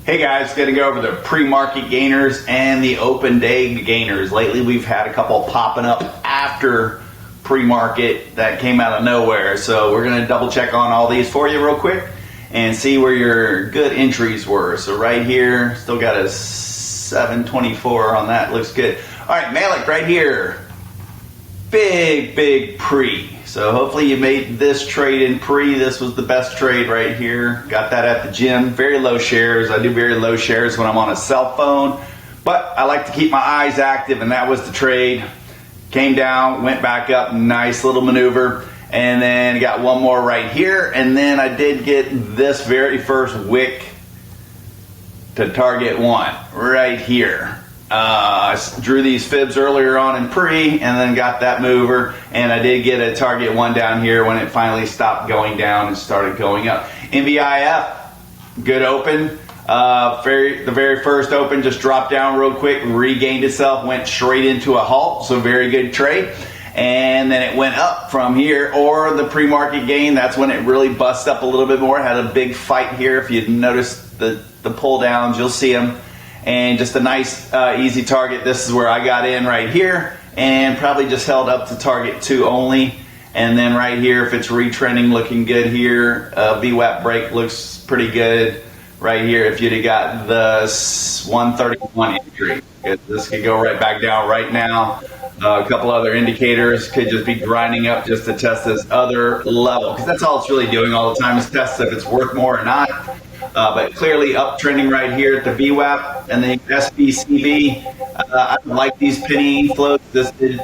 Hey guys, going to go over the pre-market gainers and the open day gainers. Lately we've had a couple popping up after pre-market that came out of nowhere. So we're going to double check on all these for you real quick and see where your good entries were. So right here, still got a 724 on that, looks good. All right, Malik right here. Big pre. So hopefully you made this trade in pre. This was the best trade right here. Got that at the gym. Very low shares. I do very low shares when I'm on a cell phone, but I like to keep my eyes active, and that was the trade. Came down, went back up, nice little maneuver, and then got one more right here, and then I did get this very first wick to target one right here. I drew these fibs earlier on in pre and then got that mover, and I did get a target one down here when it finally stopped going down and started going up. NVIF, good open. The very first open just dropped down real quick, regained itself, went straight into a halt, so very good trade. And then it went up from here, or the pre-market gain, that's when it really busts up a little bit more. It had a big fight here. If you notice the pull downs, you'll see them. And just a nice easy target. This is where I got in right here and probably just held up to target 2 only. And then right here, if it's retrending, looking good here. VWAP break looks pretty good right here if you'd have got the 131 entry. This could go right back down right now. A couple other indicators could just be grinding up just to test this other level, because that's all it's really doing all the time is test if it's worth more or not. But clearly uptrending right here at the VWAP and the SBCB. I don't like these penny floats. This did,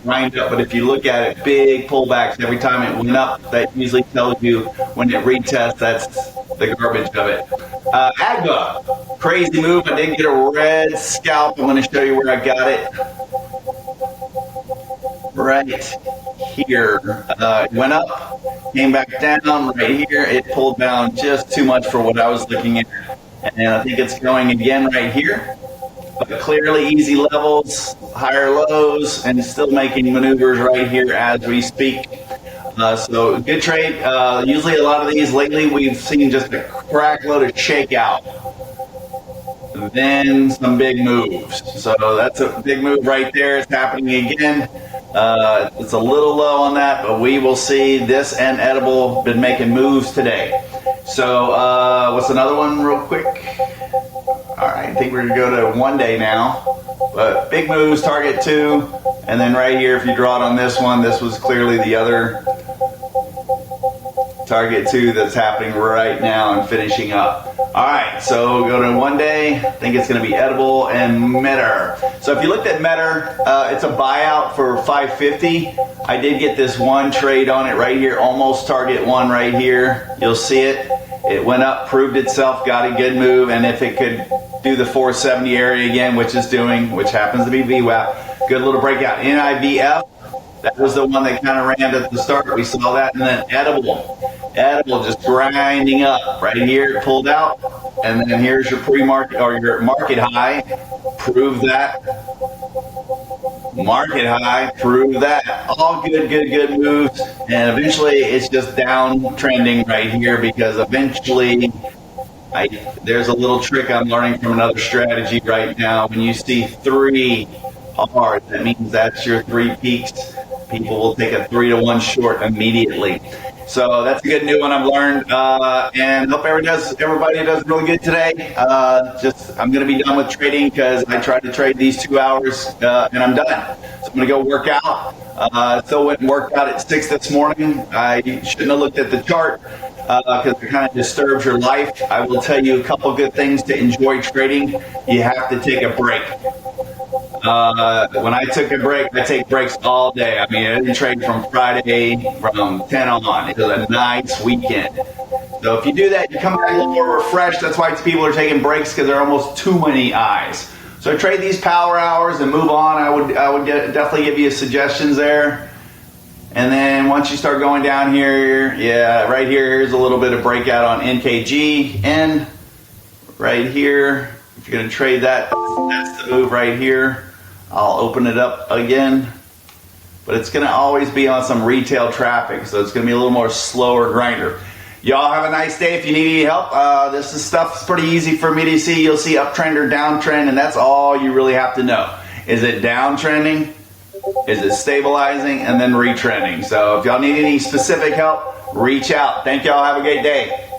grind up, but if you look at it, big pullbacks every time it went up. That usually tells you when it retests, that's the garbage of it. AGBA, crazy move. I did get a red scalp. I'm going to show you where I got it. Right here. It went up, came back down right here. It pulled down just too much for what I was looking at. And I think it's going again right here. But clearly easy levels, higher lows, and still making maneuvers right here as we speak. So good trade. Usually a lot of these lately we've seen just a crack load of shakeout. Then some big moves. So that's a big move right there. It's happening again. It's a little low on that, but we will see. This and edible been making moves today. So what's another one real quick? All right, I think we're going to go to 1 day now. But big moves, target 2. And then right here, if you draw it on this one, this was clearly the other target 2 that's happening right now and finishing up. All right, so we'll go to 1 day. I think it's going to be edible and Metter. So if you looked at Metter, it's a buyout for 550. I did get this one trade on it right here, almost target 1 right here. You'll see it. It went up, proved itself, got a good move, and if it could do the 470 area again, which happens to be VWAP, good little breakout. NIVF, that was the one that kind of ran at the start. We saw that. And then edible just grinding up right here, pulled out, and then here's your pre-market or your market high. Prove that. Market high, prove that. All good moves. And eventually it's just downtrending right here, because eventually there's a little trick I'm learning from another strategy right now. When you see 3 R's, that means that's your 3 peaks. People will take a 3-to-1 short immediately. So that's a good new one I've learned, and hope everybody does really good today. I'm going to be done with trading because I tried to trade these 2 hours and I'm done. So I'm going to go work out. Still went and worked out at 6 this morning. I shouldn't have looked at the chart because it kind of disturbs your life. I will tell you a couple good things to enjoy trading. You have to take a break. When I took a break, I take breaks all day. I mean, I didn't trade from Friday from 10 on. It was a nice weekend. So if you do that, you come back a little more refreshed. That's why people are taking breaks, because there are almost too many eyes. So trade these power hours and move on. I would definitely give you suggestions there. And then once you start going down here, right here's a little bit of breakout on NKG. And right here, if you're going to trade that, that's the move right here. I'll open it up again, but it's going to always be on some retail traffic, so it's going to be a little more slower grinder. Y'all have a nice day. If you need any help, this is stuff's pretty easy for me to see. You'll see uptrend or downtrend, and that's all you really have to know. Is it downtrending? Is it stabilizing? And then retrending. So if y'all need any specific help, reach out. Thank y'all. Have a great day.